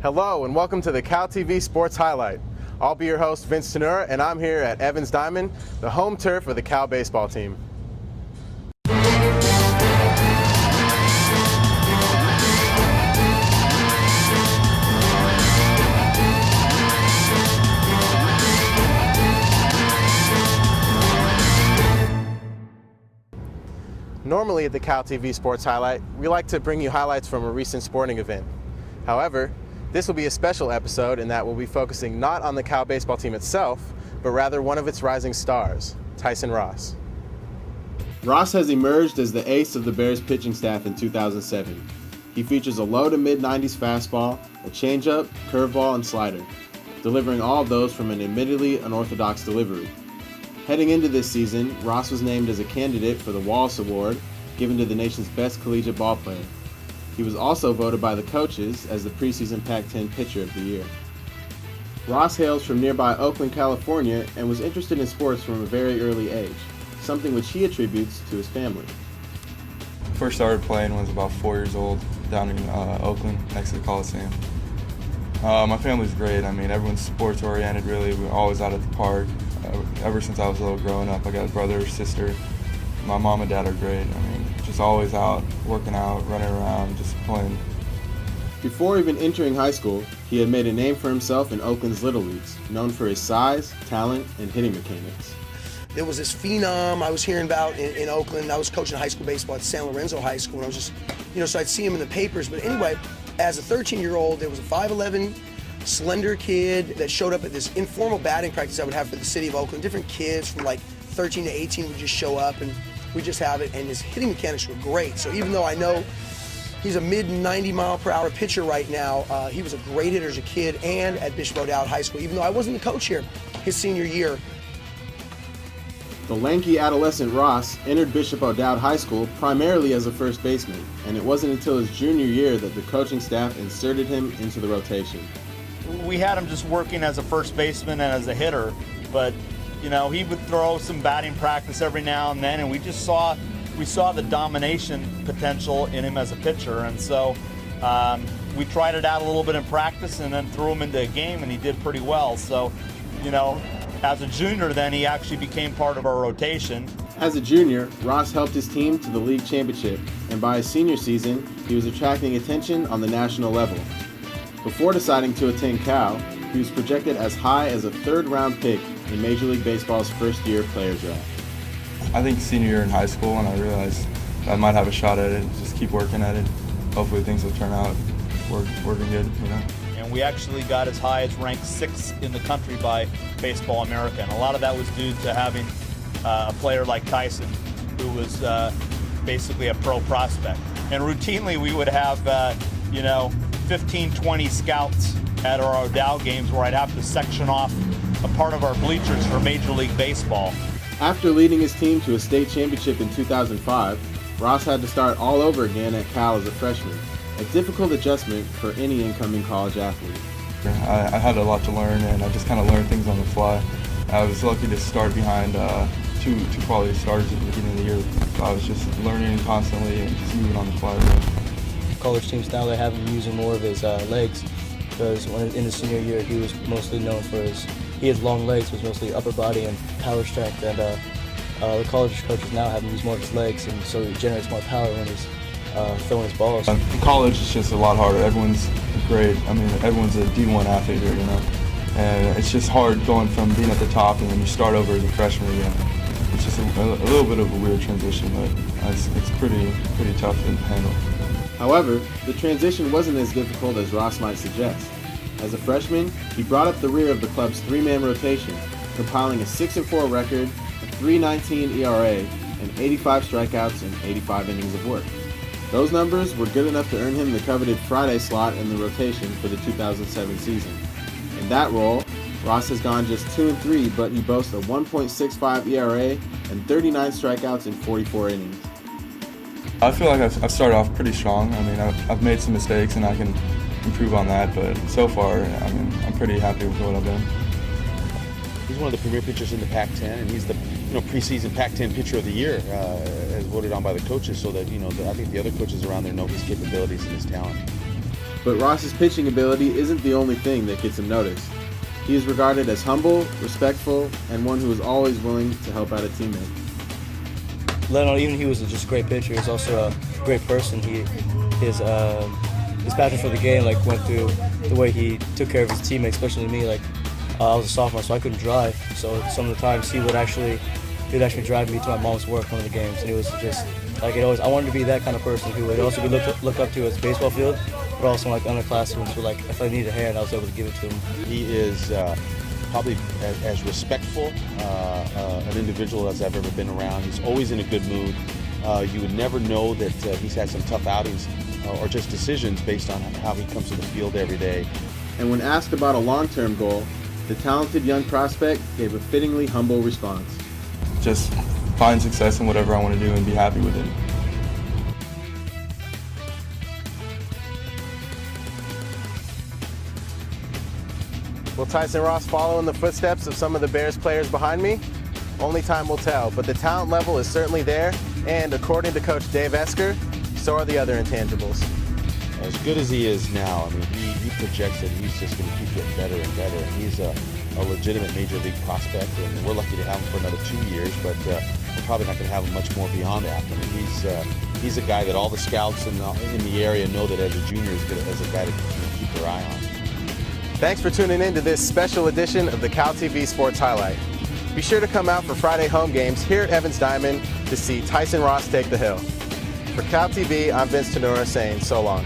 Hello and welcome to the CalTV Sports Highlight. I'll be your host, Vince Tannura, and I'm here at Evans Diamond, the home turf of the Cal baseball team. Normally at the CalTV Sports Highlight, we like to bring you highlights from a recent sporting event. However, this will be a special episode in that we'll be focusing not on the Cal baseball team itself, but rather one of its rising stars, Tyson Ross. Ross has emerged as the ace of the Bears pitching staff in 2007. He features a low to mid-90s fastball, a changeup, curveball, and slider, delivering all of those from an admittedly unorthodox delivery. Heading into this season, Ross was named as a candidate for the Wallace Award, given to the nation's best collegiate ballplayer. He was also voted by the coaches as the preseason Pac-10 Pitcher of the Year. Ross hails from nearby Oakland, California, and was interested in sports from a very early age, something which he attributes to his family. First started playing when I was about 4 years old down in Oakland, next to the Coliseum. My family's great. I mean, everyone's sports oriented, really. We're always out at the park. Ever since I was little growing up, I got a brother, sister. My mom and dad are great. I mean, just always out, working out, running around, just playing. Before even entering high school, he had made a name for himself in Oakland's Little Leagues, known for his size, talent, and hitting mechanics. There was this phenom I was hearing about in Oakland. I was coaching high school baseball at San Lorenzo High School, and I was just, so I'd see him in the papers. But anyway, as a 13-year-old, there was a 5'11", slender kid that showed up at this informal batting practice I would have for the city of Oakland. Different kids from like 13 to 18 would just show up, and we just have it, and his hitting mechanics were great. So even though I know he's a mid-90-mile-per-hour pitcher right now, he was a great hitter as a kid and at Bishop O'Dowd High School, even though I wasn't the coach here his senior year. The lanky adolescent Ross entered Bishop O'Dowd High School primarily as a first baseman, and it wasn't until his junior year that the coaching staff inserted him into the rotation. We had him just working as a first baseman and as a hitter, but he would throw some batting practice every now and then, and we saw the domination potential in him as a pitcher, and so we tried it out a little bit in practice and then threw him into a game, and he did pretty well. So, as a junior then he actually became part of our rotation. As a junior, Ross helped his team to the league championship, and by his senior season, he was attracting attention on the national level. Before deciding to attend Cal, he was projected as high as a third-round pick in Major League Baseball's first-year player draft. I think senior year in high school, and I realized I might have a shot at it. Just keep working at it. Hopefully things will turn out working good, And we actually got as high as ranked 6th in the country by Baseball America, and a lot of that was due to having a player like Tyson, who was basically a pro prospect. And routinely we would have 15, 20 scouts at our O'Dowd games where I'd have to section off a part of our bleachers for Major League Baseball. After leading his team to a state championship in 2005, Ross had to start all over again at Cal as a freshman, a difficult adjustment for any incoming college athlete. I had a lot to learn, and I just kind of learned things on the fly. I was lucky to start behind two quality starters at the beginning of the year. So I was just learning constantly and just moving on the fly. College teams now, they have him using more of his legs, because in his senior year he was mostly known for he had long legs, was mostly upper body and power strength, and the college coaches now have him use more of his legs, and so he generates more power when he's throwing his balls. In college it's just a lot harder. Everyone's great. I mean, everyone's a D1 athlete here, and it's just hard going from being at the top and then you start over as a freshman again. It's just a little bit of a weird transition, but it's pretty tough to handle. However, the transition wasn't as difficult as Ross might suggest. As a freshman, he brought up the rear of the club's three-man rotation, compiling a 6-4 record, a 3.19 ERA, and 85 strikeouts and 85 innings of work. Those numbers were good enough to earn him the coveted Friday slot in the rotation for the 2007 season. In that role, Ross has gone just 2-3, but he boasts a 1.65 ERA and 39 strikeouts in 44 innings. I feel like I've started off pretty strong. I mean, I've made some mistakes and I can improve on that, but so far, I mean, I'm pretty happy with what I've done. He's one of the premier pitchers in the Pac-10, and he's the preseason Pac-10 pitcher of the year, as voted on by the coaches, so that I think the other coaches around there know his capabilities and his talent. But Ross's pitching ability isn't the only thing that gets him noticed. He is regarded as humble, respectful, and one who is always willing to help out a teammate. Leno, even he was just a great pitcher, he's also a great person. His passion for the game went through the way he took care of his teammates, especially me. I was a sophomore, so I couldn't drive. So some of the times he would actually drive me to my mom's work one of the games, and it was just I wanted to be that kind of person who would also be looked up to as a baseball field, but also underclassmen. So if I needed a hand, I was able to give it to him. He is probably as respectful an individual as I've ever been around. He's always in a good mood. You would never know that he's had some tough outings or just decisions based on how he comes to the field every day. And when asked about a long-term goal, the talented young prospect gave a fittingly humble response. Just find success in whatever I want to do and be happy with it. Will Tyson Ross follow in the footsteps of some of the Bears players behind me? Only time will tell, but the talent level is certainly there, and according to Coach Dave Esker, so are the other intangibles. As good as he is now, I mean, he projects that he's just going to keep getting better and better, and he's a legitimate major league prospect, and we're lucky to have him for another 2 years, but we're probably not going to have him much more beyond that. I mean, he's a guy that all the scouts in the area know that as a junior as a guy to keep their eye on. Thanks for tuning in to this special edition of the CalTV Sports Highlight. Be sure to come out for Friday home games here at Evans Diamond to see Tyson Ross take the hill. For CalTV, I'm Vince Tannura saying so long.